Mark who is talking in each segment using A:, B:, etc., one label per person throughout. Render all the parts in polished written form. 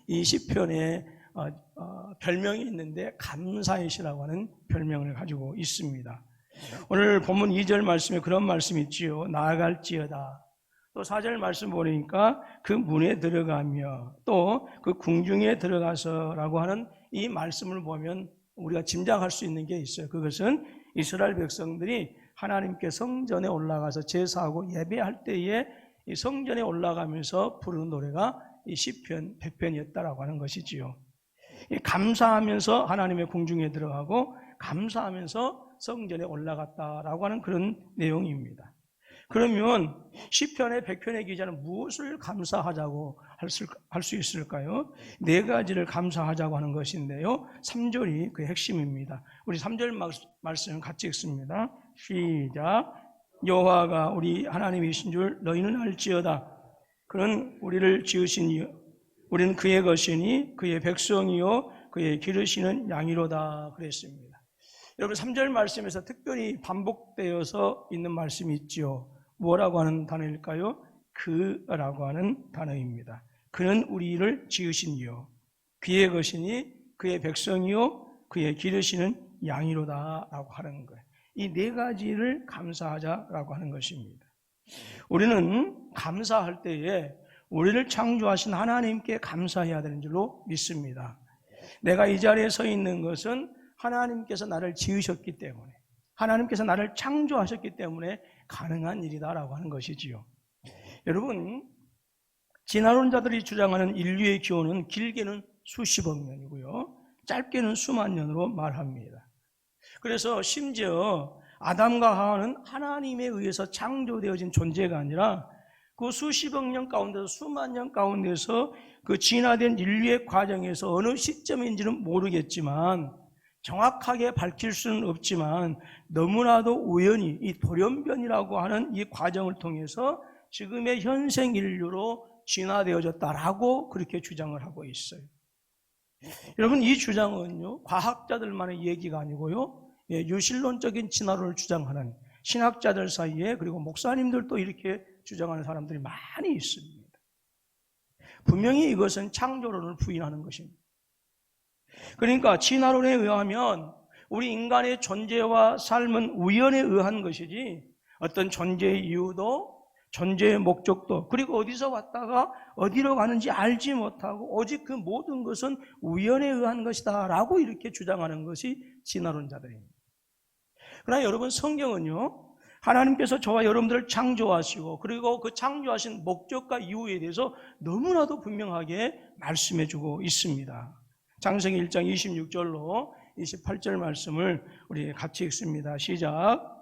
A: 이 시편에 별명이 있는데 감사의 시라고 하는 별명을 가지고 있습니다. 오늘 본문 2절 말씀에 그런 말씀이 있지요. 나아갈지어다. 또 4절 말씀 보니까 그 문에 들어가며 또 그 궁중에 들어가서라고 하는 이 말씀을 보면 우리가 짐작할 수 있는 게 있어요. 그것은 이스라엘 백성들이 하나님께 성전에 올라가서 제사하고 예배할 때에 이 성전에 올라가면서 부르는 노래가 이 시편 100편이었다라고 하는 것이지요. 감사하면서 하나님의 궁중에 들어가고 감사하면서 성전에 올라갔다라고 하는 그런 내용입니다. 그러면 시편의 100편의 기자는 무엇을 감사하자고 할 수 있을까요? 네 가지를 감사하자고 하는 것인데요. 3절이 그 핵심입니다. 우리 3절 말씀 같이 읽습니다. 시작. 여호와가 우리 하나님이신 줄 너희는 알지어다. 그는 우리를 지으신 이요 우리는 그의 것이니 그의 백성이요 그의 기르시는 양이로다 그랬습니다. 여러분 3절 말씀에서 특별히 반복되어서 있는 말씀이 있죠. 뭐라고 하는 단어일까요? 그라고 하는 단어입니다. 그는 우리를 지으신 이요 그의 것이니 그의 백성이요 그의 기르시는 양이로다 라고 하는 거예요. 이 네 가지를 감사하자라고 하는 것입니다. 우리는 감사할 때에 우리를 창조하신 하나님께 감사해야 되는 줄로 믿습니다. 내가 이 자리에 서 있는 것은 하나님께서 나를 지으셨기 때문에, 하나님께서 나를 창조하셨기 때문에 가능한 일이다라고 하는 것이지요. 여러분, 진화론자들이 주장하는 인류의 기원은 길게는 수십억 년이고요, 짧게는 수만 년으로 말합니다. 그래서 심지어 아담과 하와는 하나님에 의해서 창조되어진 존재가 아니라 그 수십억 년 가운데서 수만 년 가운데서 그 진화된 인류의 과정에서 어느 시점인지는 모르겠지만 정확하게 밝힐 수는 없지만 너무나도 우연히 이 돌연변이라고 하는 이 과정을 통해서 지금의 현생 인류로 진화되어졌다라고 그렇게 주장을 하고 있어요. 여러분, 이 주장은요 과학자들만의 얘기가 아니고요 유실론적인 진화론을 주장하는 신학자들 사이에 그리고 목사님들도 이렇게 주장하는 사람들이 많이 있습니다. 분명히 이것은 창조론을 부인하는 것입니다. 그러니까 진화론에 의하면 우리 인간의 존재와 삶은 우연에 의한 것이지 어떤 존재의 이유도 존재의 목적도 그리고 어디서 왔다가 어디로 가는지 알지 못하고 오직 그 모든 것은 우연에 의한 것이다 라고 이렇게 주장하는 것이 진화론자들입니다. 그러나 여러분, 성경은요 하나님께서 저와 여러분들을 창조하시고 그리고 그 창조하신 목적과 이유에 대해서 너무나도 분명하게 말씀해주고 있습니다. 창세기 1장 26절로 28절 말씀을 우리 같이 읽습니다. 시작.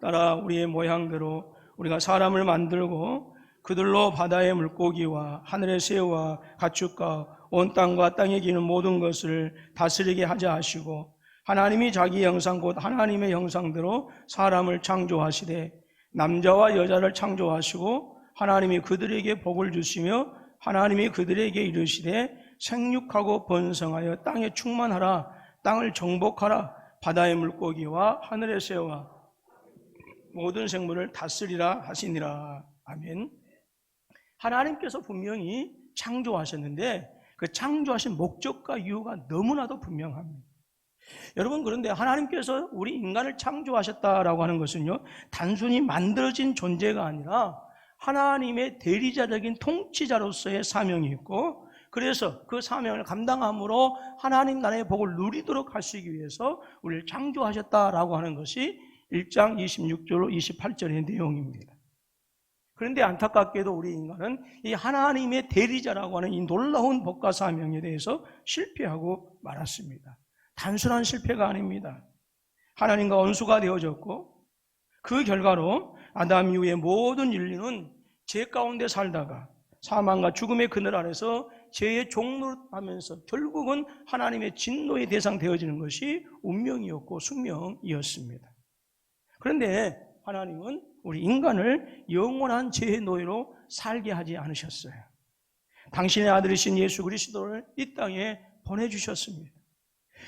A: 따라 우리의 모양대로 우리가 사람을 만들고 그들로 바다의 물고기와 하늘의 새와 가축과 온 땅과 땅에 기는 모든 것을 다스리게 하자 하시고 하나님이 자기 형상 곧 하나님의 형상대로 사람을 창조하시되 남자와 여자를 창조하시고 하나님이 그들에게 복을 주시며 하나님이 그들에게 이르시되 생육하고 번성하여 땅에 충만하라 땅을 정복하라 바다의 물고기와 하늘의 새와 모든 생물을 다스리라 하시니라. 아멘. 하나님께서 분명히 창조하셨는데 그 창조하신 목적과 이유가 너무나도 분명합니다. 여러분, 그런데 하나님께서 우리 인간을 창조하셨다라고 하는 것은요 단순히 만들어진 존재가 아니라 하나님의 대리자적인 통치자로서의 사명이 있고 그래서 그 사명을 감당함으로 하나님 나라의 복을 누리도록 하시기 위해서 우리를 창조하셨다라고 하는 것이 1장 26절로 28절의 내용입니다. 그런데 안타깝게도 우리 인간은 이 하나님의 대리자라고 하는 이 놀라운 복과 사명에 대해서 실패하고 말았습니다. 단순한 실패가 아닙니다. 하나님과 원수가 되어졌고 그 결과로 아담 이후의 모든 인류는 죄 가운데 살다가 사망과 죽음의 그늘 아래서 죄의 종노릇하면서 결국은 하나님의 진노의 대상 되어지는 것이 운명이었고 숙명이었습니다. 그런데 하나님은 우리 인간을 영원한 죄의 노예로 살게 하지 않으셨어요. 당신의 아들이신 예수 그리스도를 이 땅에 보내주셨습니다.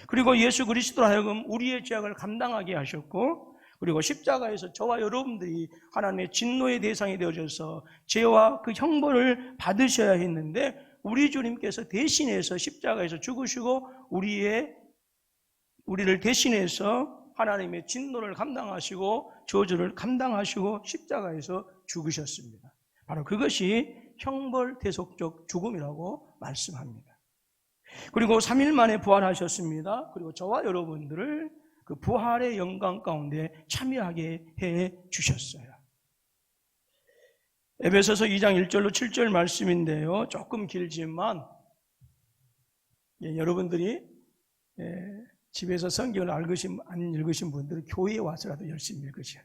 A: 그리고 예수 그리스도로 하여금 우리의 죄악을 감당하게 하셨고 그리고 십자가에서 저와 여러분들이 하나님의 진노의 대상이 되어져서 죄와 그 형벌을 받으셔야 했는데 우리 주님께서 대신해서 십자가에서 죽으시고 우리를 대신해서 하나님의 진노를 감당하시고 저주를 감당하시고 십자가에서 죽으셨습니다. 바로 그것이 형벌 대속적 죽음이라고 말씀합니다. 그리고 3일 만에 부활하셨습니다. 그리고 저와 여러분들을 그 부활의 영광 가운데 참여하게 해 주셨어요. 에베소서 2장 1절로 7절 말씀인데요. 조금 길지만 여러분들이 집에서 성경을 안 읽으신 분들은 교회에 와서라도 열심히 읽으셔야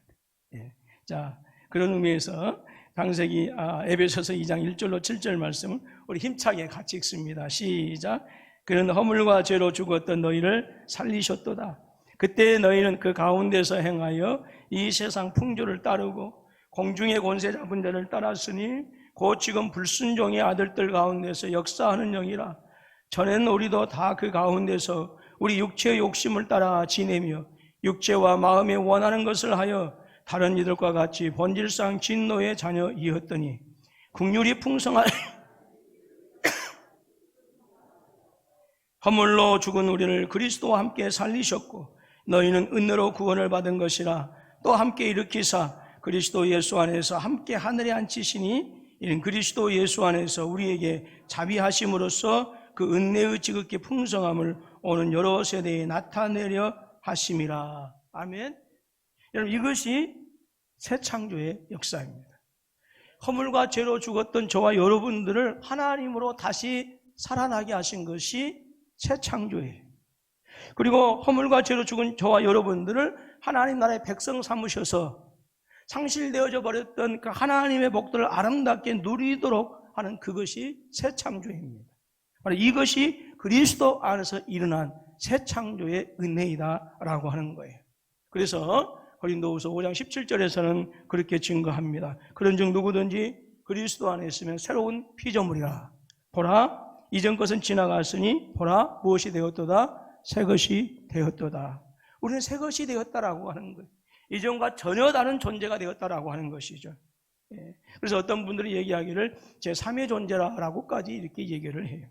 A: 돼요. 자, 그런 의미에서 창세기 에베소서 2장 1절로 7절 말씀은 우리 힘차게 같이 읽습니다. 시작. 그는 허물과 죄로 죽었던 너희를 살리셨도다. 그때 너희는 그 가운데서 행하여 이 세상 풍조를 따르고 공중의 권세 잡은 자를 따랐으니 곧 지금 불순종의 아들들 가운데서 역사하는 영이라. 전에는 우리도 다 그 가운데서 우리 육체의 욕심을 따라 지내며 육체와 마음에 원하는 것을 하여 다른 이들과 같이 본질상 진노의 자녀이었더니 국률이 풍성한 허물로 죽은 우리를 그리스도와 함께 살리셨고 너희는 은혜로 구원을 받은 것이라. 또 함께 일으키사 그리스도 예수 안에서 함께 하늘에 앉히시니 이는 그리스도 예수 안에서 우리에게 자비하심으로써 그 은혜의 지극히 풍성함을 오는 여러 세대에 나타내려 하심이라. 아멘. 여러분, 이것이 새 창조의 역사입니다. 허물과 죄로 죽었던 저와 여러분들을 하나님으로 다시 살아나게 하신 것이 새 창조예요. 그리고 허물과 죄로 죽은 저와 여러분들을 하나님 나라의 백성 삼으셔서 상실되어져 버렸던 그 하나님의 복들을 아름답게 누리도록 하는 그것이 새 창조입니다. 바로 이것이 그리스도 안에서 일어난 새 창조의 은혜이다라고 하는 거예요. 그래서 고린도후서 5장 17절에서는 그렇게 증거합니다. 그런즉 누구든지 그리스도 안에 있으면 새로운 피조물이라. 보라, 이전 것은 지나갔으니 보라, 무엇이 되었도다? 새 것이 되었도다. 우리는 새 것이 되었다라고 하는 거예요. 이전과 전혀 다른 존재가 되었다라고 하는 것이죠. 그래서 어떤 분들이 얘기하기를 제3의 존재라고까지 이렇게 얘기를 해요.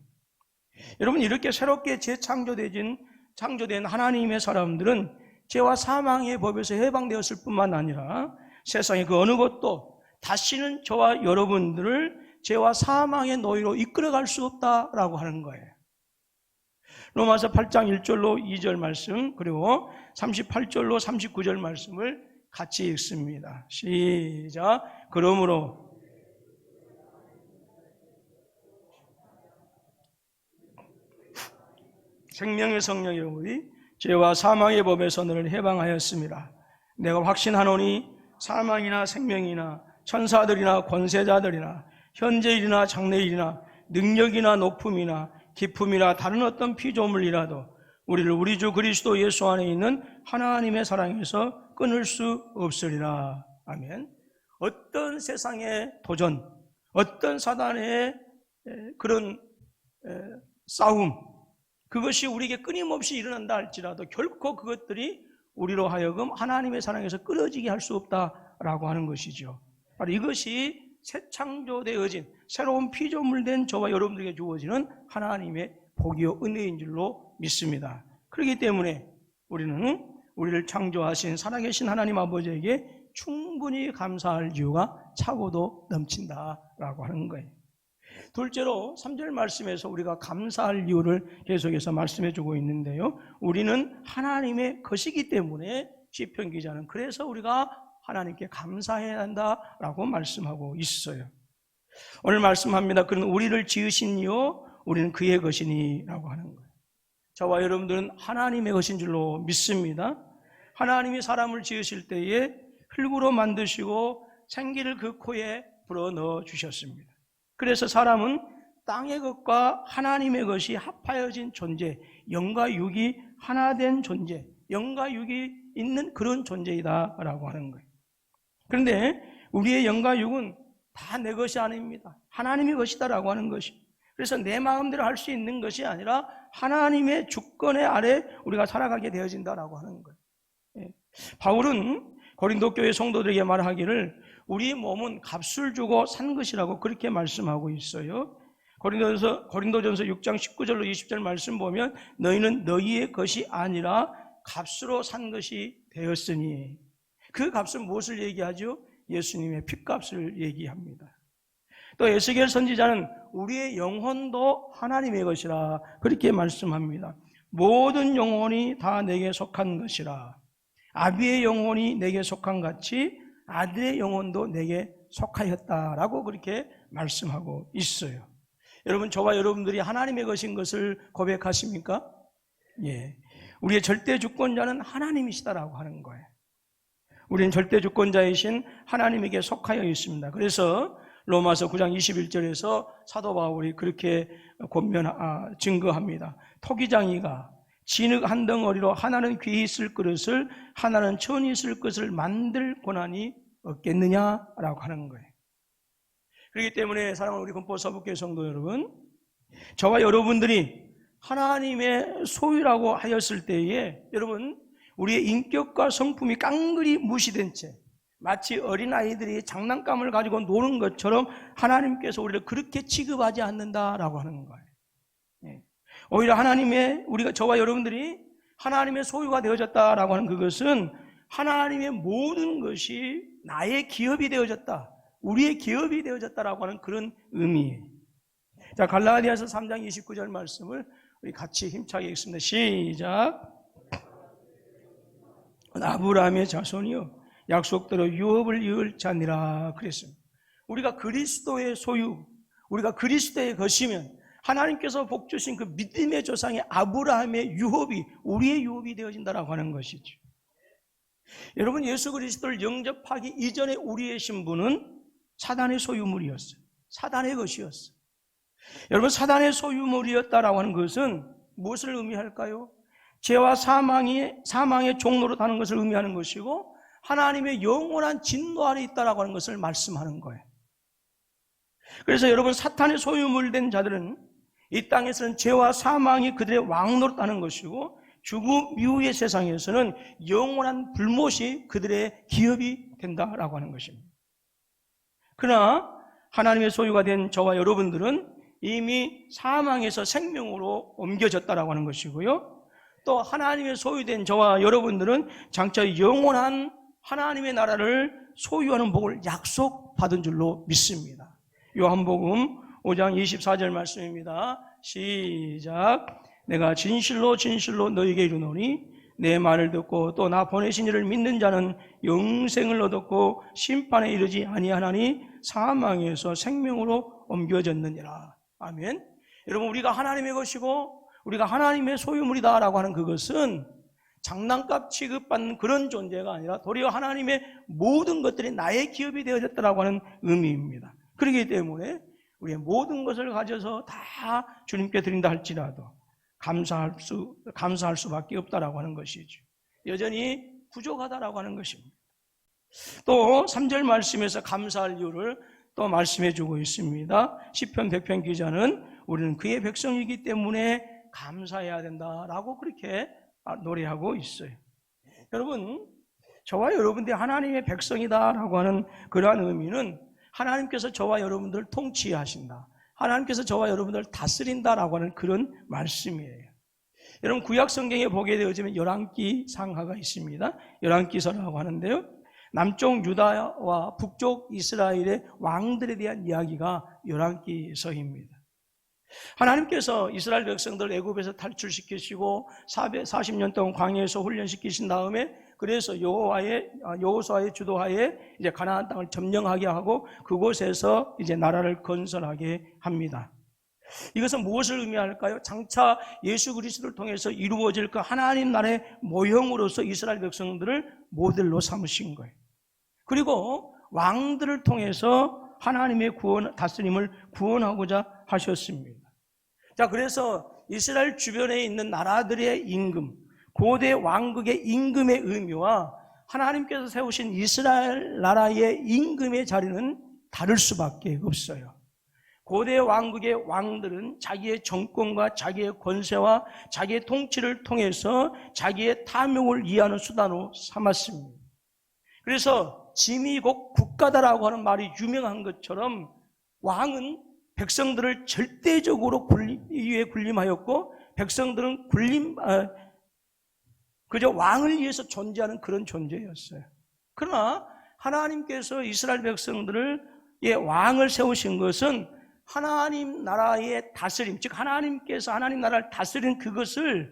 A: 여러분, 이렇게 새롭게 창조된 하나님의 사람들은 죄와 사망의 법에서 해방되었을 뿐만 아니라 세상의 그 어느 것도 다시는 저와 여러분들을 죄와 사망의 노예로 이끌어갈 수 없다라고 하는 거예요. 로마서 8장 1절로 2절 말씀, 그리고 38절로 39절 말씀을 같이 읽습니다. 시작. 그러므로 생명의 성령이 우리 죄와 사망의 법에서 너를 해방하였습니다. 내가 확신하노니 사망이나 생명이나 천사들이나 권세자들이나 현재일이나 장래일이나 능력이나 높음이나 기품이나 다른 어떤 피조물이라도 우리를 우리 주 그리스도 예수 안에 있는 하나님의 사랑에서 끊을 수 없으리라. 아멘. 어떤 세상의 도전, 어떤 사단의 그런 싸움, 그것이 우리에게 끊임없이 일어난다 할지라도 결코 그것들이 우리로 하여금 하나님의 사랑에서 끊어지게 할 수 없다라고 하는 것이죠. 바로 이것이 새 창조되어진 새로운 피조물 된 저와 여러분들에게 주어지는 하나님의 복이요 은혜인 줄로 믿습니다. 그렇기 때문에 우리는 우리를 창조하신 살아계신 하나님 아버지에게 충분히 감사할 이유가 차고도 넘친다라고 하는 거예요. 둘째로 3절 말씀에서 우리가 감사할 이유를 계속해서 말씀해 주고 있는데요. 우리는 하나님의 것이기 때문에 시편 기자는 그래서 우리가 하나님께 감사해야 한다라고 말씀하고 있어요. 오늘 말씀합니다. 그는 우리를 지으시니요 우리는 그의 것이니 라고 하는 거예요. 저와 여러분들은 하나님의 것인 줄로 믿습니다. 하나님이 사람을 지으실 때에 흙으로 만드시고 생기를 그 코에 불어넣어 주셨습니다. 그래서 사람은 땅의 것과 하나님의 것이 합하여진 존재, 영과 육이 하나 된 존재, 영과 육이 있는 그런 존재이다라고 하는 거예요. 그런데 우리의 영과 육은 다 내 것이 아닙니다. 하나님의 것이다라고 하는 것이. 그래서 내 마음대로 할 수 있는 것이 아니라 하나님의 주권의 아래 우리가 살아가게 되어진다라고 하는 거예요. 바울은 고린도 교회 성도들에게 말하기를 우리 몸은 값을 주고 산 것이라고 그렇게 말씀하고 있어요. 고린도전서 6장 19절로 20절 말씀 보면 너희는 너희의 것이 아니라 값으로 산 것이 되었으니, 그 값은 무엇을 얘기하죠? 예수님의 핏값을 얘기합니다. 또 에스겔 선지자는 우리의 영혼도 하나님의 것이라 그렇게 말씀합니다. 모든 영혼이 다 내게 속한 것이라. 아비의 영혼이 내게 속한 같이 아들의 영혼도 내게 속하였다라고 그렇게 말씀하고 있어요. 여러분, 저와 여러분들이 하나님의 것인 것을 고백하십니까? 예. 우리의 절대 주권자는 하나님이시다라고 하는 거예요. 우리는 절대 주권자이신 하나님에게 속하여 있습니다. 그래서 로마서 9장 21절에서 사도 바울이 그렇게 증거합니다. 토기장이가 진흙 한 덩어리로 하나는 귀히 쓸 그릇을 하나는 천히 쓸 것을 만들 고난이 없겠느냐라고 하는 거예요. 그렇기 때문에 사랑하는 우리 금포서북교회 성도 여러분, 저와 여러분들이 하나님의 소유라고 하였을 때에 여러분, 우리의 인격과 성품이 깡그리 무시된 채 마치 어린아이들이 장난감을 가지고 노는 것처럼 하나님께서 우리를 그렇게 취급하지 않는다라고 하는 거예요. 오히려 저와 여러분들이 하나님의 소유가 되어졌다라고 하는 그것은 하나님의 모든 것이 나의 기업이 되어졌다, 우리의 기업이 되어졌다라고 하는 그런 의미예요. 자, 갈라디아서 3장 29절 말씀을 우리 같이 힘차게 읽습니다. 시작. 아브라함의 자손이요 약속대로 유업을 이을 자니라 그랬습니다. 우리가 그리스도의 소유, 우리가 그리스도의 것이면 하나님께서 복 주신 그 믿음의 조상의 아브라함의 유업이 우리의 유업이 되어진다라고 하는 것이죠. 여러분, 예수 그리스도를 영접하기 이전에 우리의 신분은 사단의 소유물이었어요. 사단의 것이었어요. 여러분, 사단의 소유물이었다라고 하는 것은 무엇을 의미할까요? 죄와 사망의 종로로 타는 것을 의미하는 것이고 하나님의 영원한 진노 아래 있다라고 하는 것을 말씀하는 거예요. 그래서 여러분, 사탄의 소유물된 자들은 이 땅에서는 죄와 사망이 그들의 왕노릇하는 것이고 죽음 이후의 세상에서는 영원한 불못이 그들의 기업이 된다라고 하는 것입니다. 그러나 하나님의 소유가 된 저와 여러분들은 이미 사망에서 생명으로 옮겨졌다라고 하는 것이고요. 또 하나님의 소유된 저와 여러분들은 장차 영원한 하나님의 나라를 소유하는 복을 약속받은 줄로 믿습니다. 요한복음 5장 24절 말씀입니다. 시작. 내가 진실로 진실로 너희에게 이르노니 내 말을 듣고 또 나 보내신 이를 믿는 자는 영생을 얻었고 심판에 이르지 아니하나니 사망에서 생명으로 옮겨졌느니라. 아멘. 여러분, 우리가 하나님의 것이고 우리가 하나님의 소유물이다라고 하는 그것은 장난감 취급받는 그런 존재가 아니라 도리어 하나님의 모든 것들이 나의 기업이 되어졌다라고 하는 의미입니다. 그렇기 때문에 우리의 모든 것을 가져서 다 주님께 드린다 할지라도 감사할 수밖에 없다라고 하는 것이죠. 여전히 부족하다라고 하는 것입니다. 또 3절 말씀에서 감사할 이유를 또 말씀해 주고 있습니다. 시편 100편 기자는 우리는 그의 백성이기 때문에 감사해야 된다라고 그렇게 노래하고 있어요. 여러분, 저와 여러분들이 하나님의 백성이다라고 하는 그러한 의미는 하나님께서 저와 여러분들을 통치하신다, 하나님께서 저와 여러분들을 다스린다라고 하는 그런 말씀이에요. 여러분, 구약 성경에 보게 되어지면 열왕기 상하가 있습니다. 열왕기서라고 하는데요, 남쪽 유다와 북쪽 이스라엘의 왕들에 대한 이야기가 열왕기서입니다. 하나님께서 이스라엘 백성들을 애굽에서 탈출시키시고 440년 동안 광야에서 훈련시키신 다음에 그래서 여호수아의 주도하에 이제 가나안 땅을 점령하게 하고 그곳에서 이제 나라를 건설하게 합니다. 이것은 무엇을 의미할까요? 장차 예수 그리스도를 통해서 이루어질 그 하나님 나라의 모형으로서 이스라엘 백성들을 모델로 삼으신 거예요. 그리고 왕들을 통해서 하나님의 다스림을 구원하고자 하셨습니다. 자, 그래서 이스라엘 주변에 있는 나라들의 임금, 고대 왕국의 임금의 의미와 하나님께서 세우신 이스라엘 나라의 임금의 자리는 다를 수밖에 없어요. 고대 왕국의 왕들은 자기의 정권과 자기의 권세와 자기의 통치를 통해서 자기의 탐욕을 이해하는 수단으로 삼았습니다. 그래서 짐이 곧 국가다라고 하는 말이 유명한 것처럼 왕은 백성들을 절대적으로 위에 군림하였고 백성들은 그저 왕을 위해서 존재하는 그런 존재였어요. 그러나 하나님께서 이스라엘 백성들을 왕을 세우신 것은 하나님 나라의 다스림, 즉 하나님께서 하나님 나라를 다스리는 그것을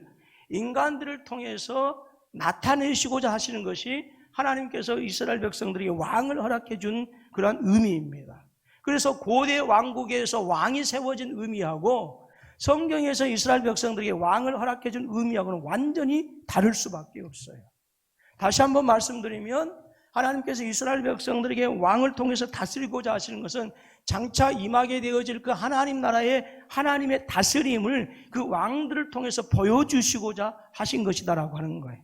A: 인간들을 통해서 나타내시고자 하시는 것이 하나님께서 이스라엘 백성들에게 왕을 허락해 준 그런 의미입니다. 그래서 고대 왕국에서 왕이 세워진 의미하고 성경에서 이스라엘 백성들에게 왕을 허락해 준 의미하고는 완전히 다를 수밖에 없어요. 다시 한번 말씀드리면 하나님께서 이스라엘 백성들에게 왕을 통해서 다스리고자 하시는 것은 장차 임하게 되어질 그 하나님 나라의 하나님의 다스림을 그 왕들을 통해서 보여주시고자 하신 것이다라고 하는 거예요.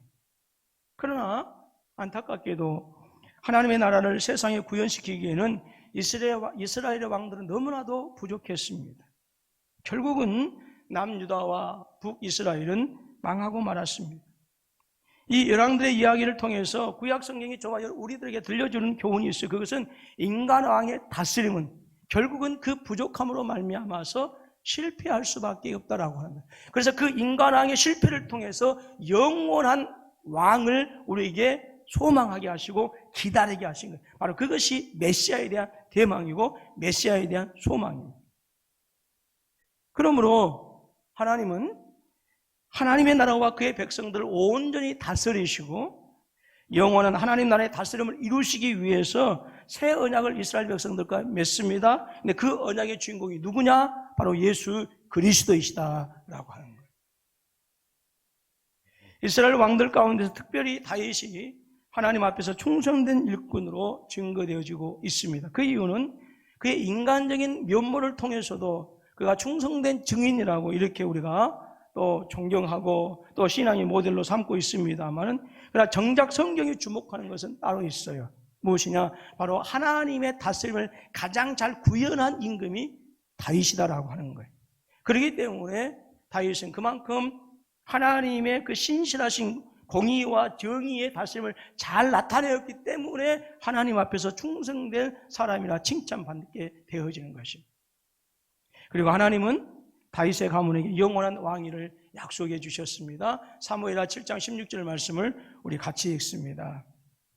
A: 그러나 안타깝게도 하나님의 나라를 세상에 구현시키기에는 이스라엘의 왕들은 너무나도 부족했습니다. 결국은 남유다와 북이스라엘은 망하고 말았습니다. 이 열왕들의 이야기를 통해서 구약 성경이 저와 우리들에게 들려주는 교훈이 있어요. 그것은 인간 왕의 다스림은 결국은 그 부족함으로 말미암아서 실패할 수밖에 없다라고 하는 거예요. 그래서 그 인간 왕의 실패를 통해서 영원한 왕을 우리에게 소망하게 하시고 기다리게 하신 거예요. 바로 그것이 메시아에 대한 대망이고 메시아에 대한 소망입니다. 그러므로 하나님은 하나님의 나라와 그의 백성들을 온전히 다스리시고 영원한 하나님 나라의 다스림을 이루시기 위해서 새 언약을 이스라엘 백성들과 맺습니다. 근데 그 언약의 주인공이 누구냐? 바로 예수 그리스도이시다라고 하는 거예요. 이스라엘 왕들 가운데서 특별히 다윗이 하나님 앞에서 충성된 일꾼으로 증거되어지고 있습니다. 그 이유는 그의 인간적인 면모를 통해서도 그가 충성된 증인이라고 이렇게 우리가 또 존경하고 또 신앙의 모델로 삼고 있습니다만은 그러나 정작 성경이 주목하는 것은 따로 있어요. 무엇이냐? 바로 하나님의 다스림을 가장 잘 구현한 임금이 다윗이다라고 하는 거예요. 그렇기 때문에 다윗은 그만큼 하나님의 그 신실하신 공의와 정의의 다스림을 잘 나타내었기 때문에 하나님 앞에서 충성된 사람이라 칭찬받게 되어지는 것입니다. 그리고 하나님은 다윗의 가문에게 영원한 왕위를 약속해 주셨습니다. 사무엘하 7장 16절 말씀을 우리 같이 읽습니다.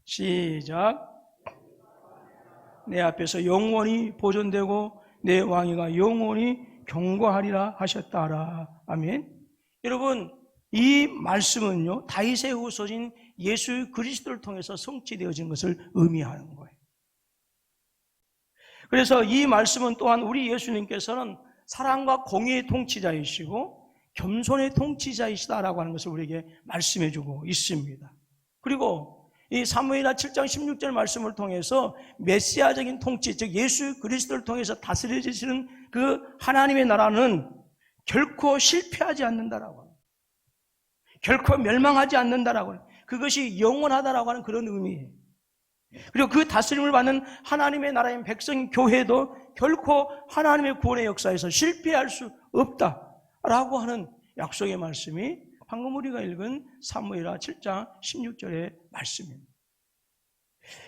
A: 시작. 내 앞에서 영원히 보존되고 내 왕위가 영원히 경고하리라 하셨다라. 아멘. 여러분, 이 말씀은요, 다윗의 후손인 예수 그리스도를 통해서 성취되어진 것을 의미하는 거예요. 그래서 이 말씀은 또한 우리 예수님께서는 사랑과 공의의 통치자이시고 겸손의 통치자이시다라고 하는 것을 우리에게 말씀해 주고 있습니다. 그리고 이 사무엘하 7장 16절 말씀을 통해서 메시아적인 통치, 즉 예수 그리스도를 통해서 다스려지시는 그 하나님의 나라는 결코 실패하지 않는다라고 합니다. 결코 멸망하지 않는다라고 합니다. 그것이 영원하다라고 하는 그런 의미예요. 그리고 그 다스림을 받는 하나님의 나라인 백성 교회도 결코 하나님의 구원의 역사에서 실패할 수 없다라고 하는 약속의 말씀이 방금 우리가 읽은 사무엘하 7장 16절의 말씀입니다.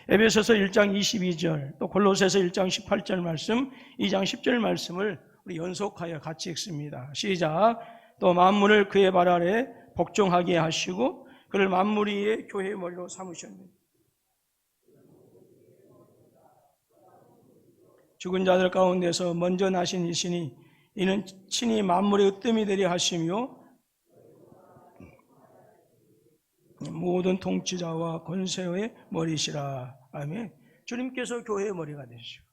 A: 에베소서 1장 22절, 또 골로새서 1장 18절 말씀, 2장 10절 말씀을 우리 연속하여 같이 읽습니다. 시작. 또 만물을 그의 발 아래 복종하게 하시고 그를 만물 위의 교회의 머리로 삼으셨느니라. 죽은 자들 가운데서 먼저 나신 이시니 이는 친히 만물의 으뜸이 되려 하시며 모든 통치자와 권세의 머리시라. 아멘. 주님께서 교회의 머리가 되시고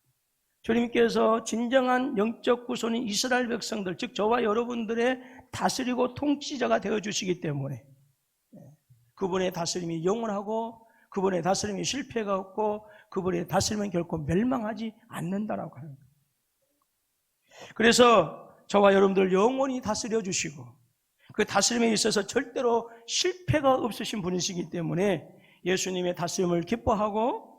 A: 주님께서 진정한 영적 구손인 이스라엘 백성들, 즉 저와 여러분들의 다스리고 통치자가 되어주시기 때문에 그분의 다스림이 영원하고 그분의 다스림이 실패가 없고 그분의 다스림은 결코 멸망하지 않는다라고 하는 거예요. 그래서 저와 여러분들 영원히 다스려 주시고 그 다스림에 있어서 절대로 실패가 없으신 분이시기 때문에 예수님의 다스림을 기뻐하고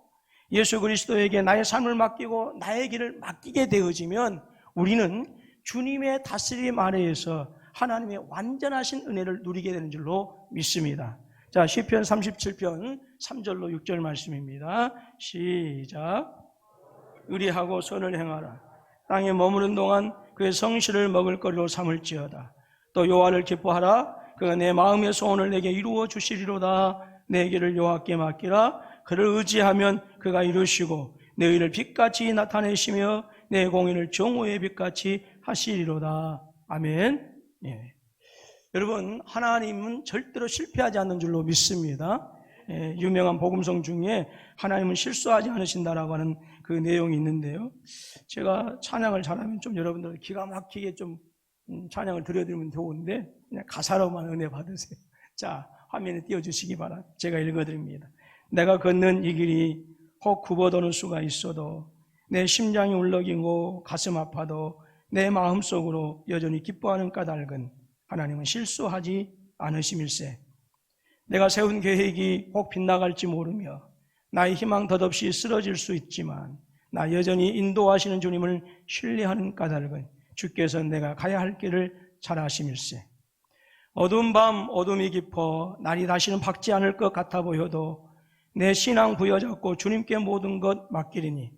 A: 예수 그리스도에게 나의 삶을 맡기고 나의 길을 맡기게 되어지면 우리는 주님의 다스림 아래에서 하나님의 완전하신 은혜를 누리게 되는 줄로 믿습니다. 자, 시편 37편 3절로 6절 말씀입니다. 시작. 의리하고 선을 행하라. 땅에 머무는 동안 그의 성실을 먹을 거리로 삼을지어다. 또 여호와를 기뻐하라. 그가 내 마음의 소원을 내게 이루어 주시리로다. 내 길을 여호와께 맡기라. 그를 의지하면 그가 이루시고 내 의를 빛같이 나타내시며 내 공의를 정오의 빛같이 하시리로다. 아멘. 예. 여러분, 하나님은 절대로 실패하지 않는 줄로 믿습니다. 예, 유명한 복음성 중에 하나님은 실수하지 않으신다라고 하는 그 내용이 있는데요. 제가 찬양을 잘하면 좀 여러분들 기가 막히게 좀 찬양을 드려드리면 좋은데 그냥 가사로만 은혜 받으세요. 자, 화면에 띄워주시기 바랍니다. 제가 읽어드립니다. 내가 걷는 이 길이 혹 굽어도는 수가 있어도 내 심장이 울렁이고 가슴 아파도 내 마음속으로 여전히 기뻐하는 까닭은 하나님은 실수하지 않으심일세. 내가 세운 계획이 혹 빗나갈지 모르며 나의 희망 덧없이 쓰러질 수 있지만 나 여전히 인도하시는 주님을 신뢰하는 까닭은 주께서 내가 가야 할 길을 잘 아심일세. 어두운 밤 어둠이 깊어 날이 다시는 밝지 않을 것 같아 보여도 내 신앙 부여잡고 주님께 모든 것 맡기리니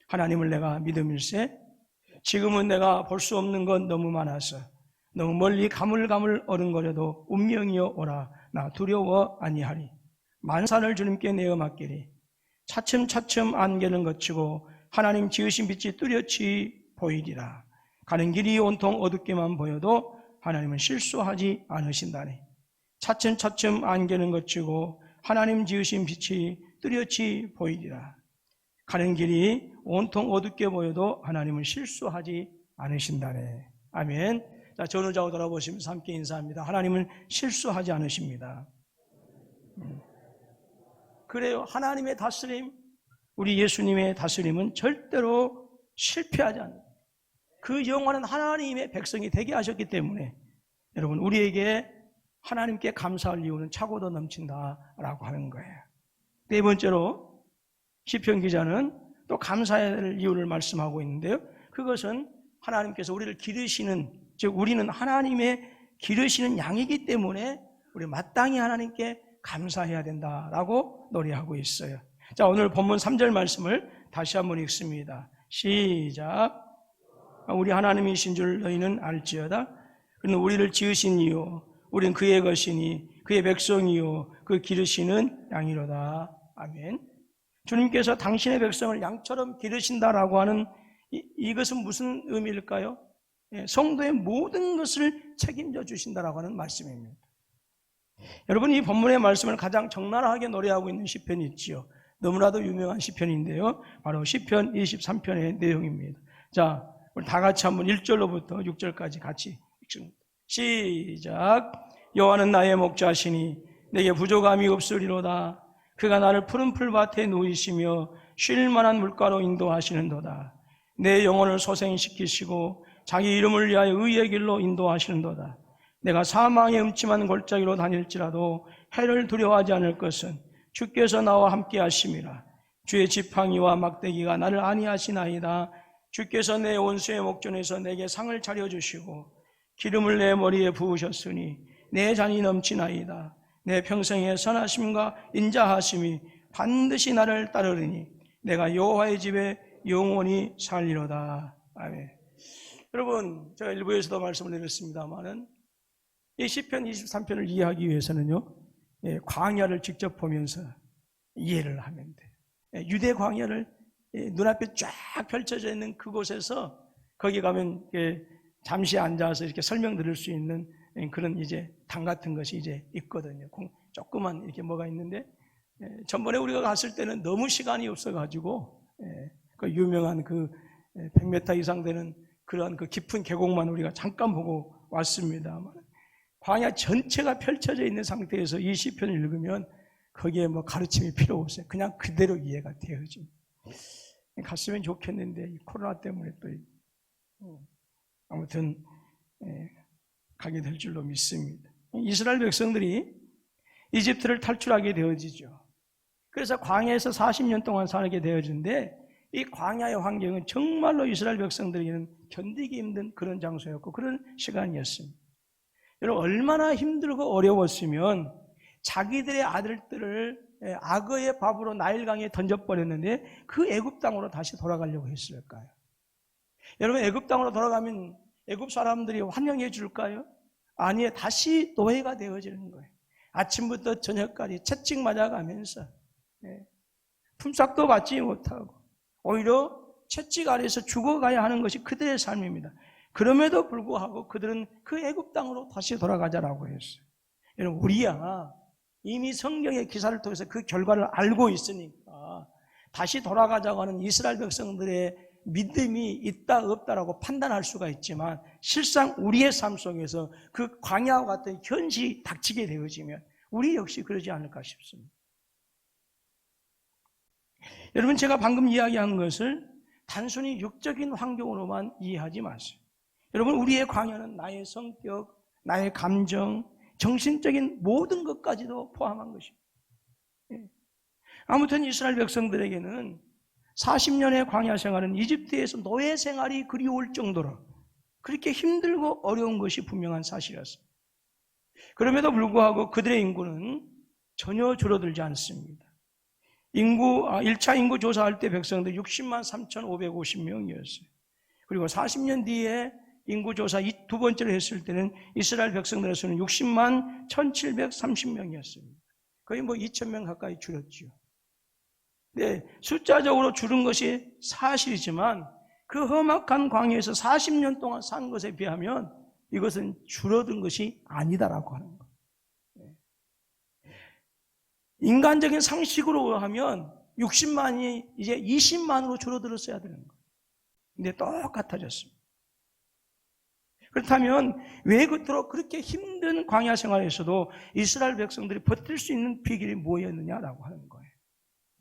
A: 하나님을 내가 믿음일세. 지금은 내가 볼 수 없는 것 너무 많아서 너무 멀리 가물가물 어른거려도 운명이여 오라. 나 두려워 아니하리. 만산을 주님께 내어 맡기리. 차츰차츰 안개는 거치고 하나님 지으신 빛이 뚜렷이 보이리라. 가는 길이 온통 어둡게만 보여도 하나님은 실수하지 않으신다니. 차츰차츰 안개는 거치고 하나님 지으신 빛이 뚜렷이 보이리라. 가는 길이 온통 어둡게 보여도 하나님은 실수하지 않으신다네. 아멘. 자, 전우자고 돌아보시면서 함께 인사합니다. 하나님은 실수하지 않으십니다. 그래요. 하나님의 다스림, 우리 예수님의 다스림은 절대로 실패하지 않아요. 그 영원한 하나님의 백성이 되게 하셨기 때문에 여러분, 우리에게 하나님께 감사할 이유는 차고도 넘친다라고 하는 거예요. 네 번째로 시편 기자는 또 감사해야 할 이유를 말씀하고 있는데요. 그것은 하나님께서 우리를 기르시는, 즉 우리는 하나님의 기르시는 양이기 때문에 우리 마땅히 하나님께 감사해야 된다라고 노래하고 있어요. 자, 오늘 본문 3절 말씀을 다시 한번 읽습니다. 시작. 우리 하나님이신 줄 너희는 알지어다. 그는 우리를 지으신 이요 우린 그의 것이니 그의 백성이요 그 기르시는 양이로다. 아멘. 주님께서 당신의 백성을 양처럼 기르신다라고 하는 이것은 무슨 의미일까요? 성도의 모든 것을 책임져 주신다라고 하는 말씀입니다. 여러분, 이 본문의 말씀을 가장 적나라하게 노래하고 있는 시편이 있지요. 너무나도 유명한 시편인데요. 바로 시편 23편의 내용입니다. 자, 우리 다 같이 한번 1절로부터 6절까지 같이 읽습니다. 시작. 여호와는 나의 목자시니 내게 부족함이 없으리로다. 그가 나를 푸른 풀밭에 누이시며 쉴 만한 물가로 인도하시는도다. 내 영혼을 소생시키시고 자기 이름을 위하여 의의 길로 인도하시는도다. 내가 사망의 음침한 골짜기로 다닐지라도 해를 두려워하지 않을 것은 주께서 나와 함께 하심이라. 주의 지팡이와 막대기가 나를 안위하시나이다. 주께서 내 원수의 목전에서 내게 상을 차려주시고 기름을 내 머리에 부으셨으니 내 잔이 넘치나이다. 내 평생의 선하심과 인자하심이 반드시 나를 따르리니 내가 여호와의 집에 영원히 살리로다. 아멘. 여러분, 제가 일부에서도 말씀을 드렸습니다만은 이 시편 23편을 이해하기 위해서는요, 광야를 직접 보면서 이해를 하면 돼요. 유대 광야를 눈앞에 쫙 펼쳐져 있는 그곳에서 거기 가면 잠시 앉아서 이렇게 설명 드릴 수 있는 그런 이제 당 같은 것이 이제 있거든요. 조그만 이렇게 뭐가 있는데, 전번에 우리가 갔을 때는 너무 시간이 없어가지고, 그 유명한 그 100m 이상 되는 그런 그 깊은 계곡만 우리가 잠깐 보고 왔습니다. 광야 전체가 펼쳐져 있는 상태에서 이 시편을 읽으면 거기에 뭐 가르침이 필요 없어요. 그냥 그대로 이해가 되어집니다. 갔으면 좋겠는데 이 코로나 때문에 또 아무튼 가게 될 줄로 믿습니다. 이스라엘 백성들이 이집트를 탈출하게 되어지죠. 그래서 광야에서 40년 동안 살게 되어지는데 이 광야의 환경은 정말로 이스라엘 백성들에게는 견디기 힘든 그런 장소였고 그런 시간이었습니다. 여러분, 얼마나 힘들고 어려웠으면 자기들의 아들들을 악어의 밥으로 나일강에 던져버렸는데 그 애굽 땅으로 다시 돌아가려고 했을까요? 여러분, 애굽 땅으로 돌아가면 애굽 사람들이 환영해 줄까요? 아니에요. 다시 노예가 되어지는 거예요. 아침부터 저녁까지 채찍 맞아가면서 품삯도 받지 못하고 오히려 채찍 아래에서 죽어가야 하는 것이 그들의 삶입니다. 그럼에도 불구하고 그들은 그 애굽 땅으로 다시 돌아가자라고 했어요. 여러분, 우리야 이미 성경의 기사를 통해서 그 결과를 알고 있으니까 다시 돌아가자고 하는 이스라엘 백성들의 믿음이 있다 없다라고 판단할 수가 있지만 실상 우리의 삶 속에서 그 광야와 같은 현실이 닥치게 되어지면 우리 역시 그러지 않을까 싶습니다. 여러분, 제가 방금 이야기한 것을 단순히 육적인 환경으로만 이해하지 마세요. 여러분, 우리의 광야는 나의 성격, 나의 감정, 정신적인 모든 것까지도 포함한 것입니다. 아무튼 이스라엘 백성들에게는 40년의 광야 생활은 이집트에서 노예 생활이 그리울 정도로 그렇게 힘들고 어려운 것이 분명한 사실이었습니다. 그럼에도 불구하고 그들의 인구는 전혀 줄어들지 않습니다. 1차 인구 조사할 때 백성들 60만 3,550명이었어요. 그리고 40년 뒤에 인구조사 두 번째로 했을 때는 이스라엘 백성들의 수는 60만 1,730명이었습니다. 거의 2,000명 가까이 줄었죠. 네, 숫자적으로 줄은 것이 사실이지만 그 험악한 광야에서 40년 동안 산 것에 비하면 이것은 줄어든 것이 아니다라고 하는 거예요. 인간적인 상식으로 하면 60만이 이제 20만으로 줄어들었어야 되는 거예요. 근데 똑같아졌습니다. 그렇다면 왜 그토록 그렇게 힘든 광야 생활에서도 이스라엘 백성들이 버틸 수 있는 비결이 뭐였느냐라고 하는 거예요.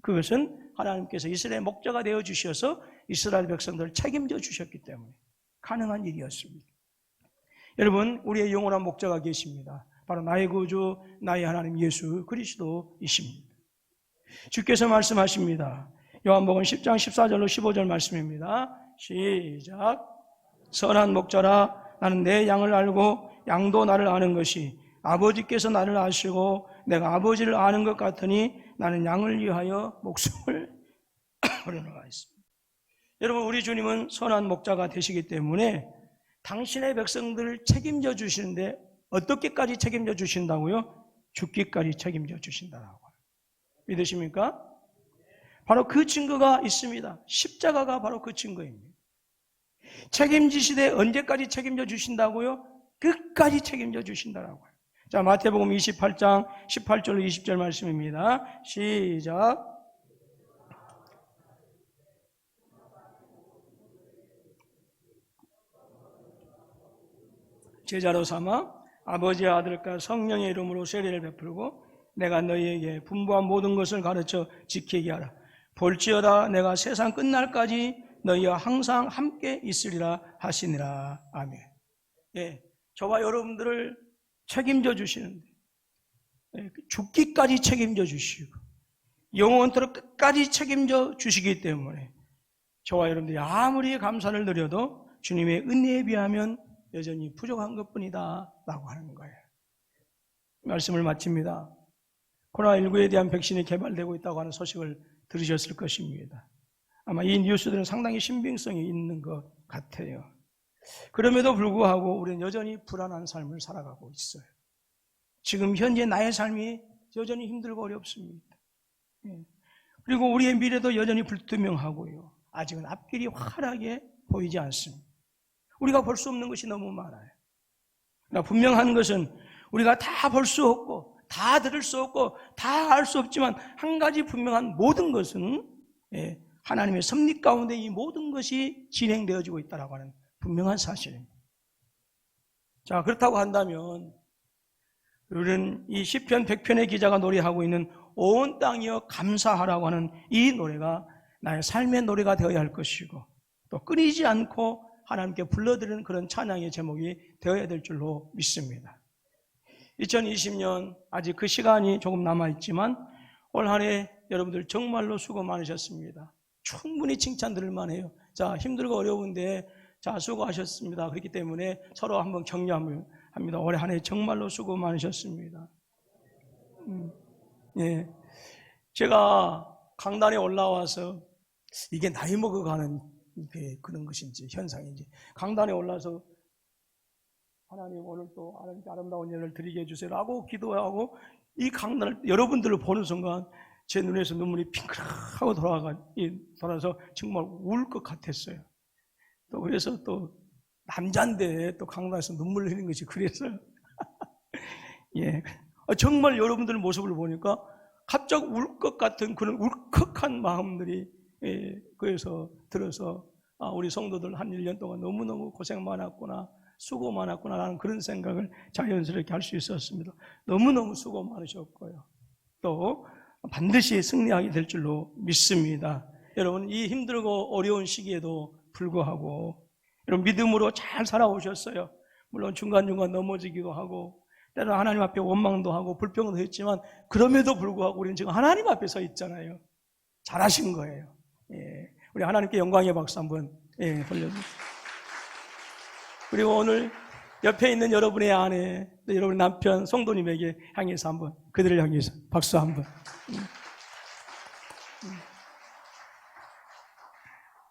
A: 그것은 하나님께서 이스라엘의 목자가 되어 주셔서 이스라엘 백성들을 책임져 주셨기 때문에 가능한 일이었습니다. 여러분, 우리의 영원한 목자가 계십니다. 바로 나의 구주, 나의 하나님 예수 그리스도이십니다. 주께서 말씀하십니다. 요한복음 10장 14절로 15절 말씀입니다. 시작. 선한 목자라 나는 내 양을 알고 양도 나를 아는 것이 아버지께서 나를 아시고 내가 아버지를 아는 것 같으니 나는 양을 위하여 목숨을 버려놓아 있습니다. 여러분, 우리 주님은 선한 목자가 되시기 때문에 당신의 백성들을 책임져 주시는데 어떻게까지 책임져 주신다고요? 죽기까지 책임져 주신다라고. 믿으십니까? 바로 그 증거가 있습니다. 십자가가 바로 그 증거입니다. 책임지시되 언제까지 책임져 주신다고요? 끝까지 책임져 주신다라고요. 자, 마태복음 28장 18절로 20절 말씀입니다. 시작. 제자로 삼아 아버지의 아들과 성령의 이름으로 세례를 베풀고 내가 너희에게 분부한 모든 것을 가르쳐 지키게 하라. 볼지어다 내가 세상 끝날까지 너희와 항상 함께 있으리라 하시니라. 아멘. 예, 저와 여러분들을 책임져 주시는데 죽기까지 책임져 주시고 영원토록 끝까지 책임져 주시기 때문에 저와 여러분들이 아무리 감사를 드려도 주님의 은혜에 비하면 여전히 부족한 것뿐이다 라고 하는 거예요. 말씀을 마칩니다. 코로나19에 대한 백신이 개발되고 있다고 하는 소식을 들으셨을 것입니다. 아마 이 뉴스들은 상당히 신빙성이 있는 것 같아요. 그럼에도 불구하고 우리는 여전히 불안한 삶을 살아가고 있어요. 지금 현재 나의 삶이 여전히 힘들고 어렵습니다. 그리고 우리의 미래도 여전히 불투명하고요. 아직은 앞길이 환하게 보이지 않습니다. 우리가 볼 수 없는 것이 너무 많아요. 그러나 분명한 것은 우리가 다 볼 수 없고 다 들을 수 없고 다 알 수 없지만 한 가지 분명한 모든 것은 하나님의 섭리 가운데 이 모든 것이 진행되어지고 있다고 하는 분명한 사실입니다. 자, 그렇다고 한다면 우리는 이 시편 100편의 기자가 노래하고 있는 온 땅이여 감사하라고 하는 이 노래가 나의 삶의 노래가 되어야 할 것이고 또 끊이지 않고 하나님께 불러드리는 그런 찬양의 제목이 되어야 될 줄로 믿습니다. 2020년 아직 그 시간이 조금 남아있지만 올 한 해 여러분들 정말로 수고 많으셨습니다. 충분히 칭찬 드릴 만해요. 자, 힘들고 어려운데 자, 수고하셨습니다. 그렇기 때문에 서로 한번 격려합니다. 올해 한 해 정말로 수고 많으셨습니다. 예. 제가 강단에 올라와서 이게 나이 먹어가는 그런 것인지 현상인지 강단에 올라서 하나님 오늘 또 아름다운 예를 드리게 해주세요라고 기도하고 이 강단을 여러분들을 보는 순간 제 눈에서 눈물이 핑크하고 돌아서 정말 울 것 같았어요. 또 그래서 또 남자인데 또 강단에서 눈물 흘리는 것이 그래서 예. 정말 여러분들 모습을 보니까 갑자기 울 것 같은 그런 울컥한 마음들이 그래서 들어서 우리 성도들 한 1년 동안 너무너무 고생 많았구나, 수고 많았구나 라는 그런 생각을 자연스럽게 할 수 있었습니다. 너무너무 수고 많으셨고요. 또 반드시 승리하게 될 줄로 믿습니다. 여러분 이 힘들고 어려운 시기에도 불구하고 여러분 믿음으로 잘 살아오셨어요. 물론 중간중간 넘어지기도 하고 때로는 하나님 앞에 원망도 하고 불평도 했지만 그럼에도 불구하고 우리는 지금 하나님 앞에 서 있잖아요. 잘하신 거예요. 예. 우리 하나님께 영광의 박수 한번 돌려주세요. 그리고 오늘 옆에 있는 여러분의 아내, 여러분의 남편, 성도님에게 향해서 한번 그들을 향해서 박수 한번.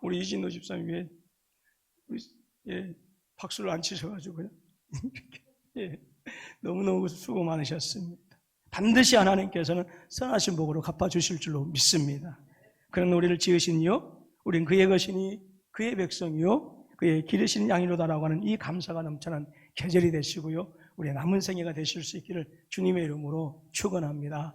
A: 우리 이진호 집사님 왜 박수를 안 치셔가지고요. 예. 너무너무 수고 많으셨습니다. 반드시 하나님께서는 선하신 복으로 갚아주실 줄로 믿습니다. 그런 우리를 지으신 이요 우린 그의 것이니 그의 백성이요 그의 기르신 양이로다라고 하는 이 감사가 넘쳐난 계절이 되시고요 우리의 남은 생애가 되실 수 있기를 주님의 이름으로 축원합니다.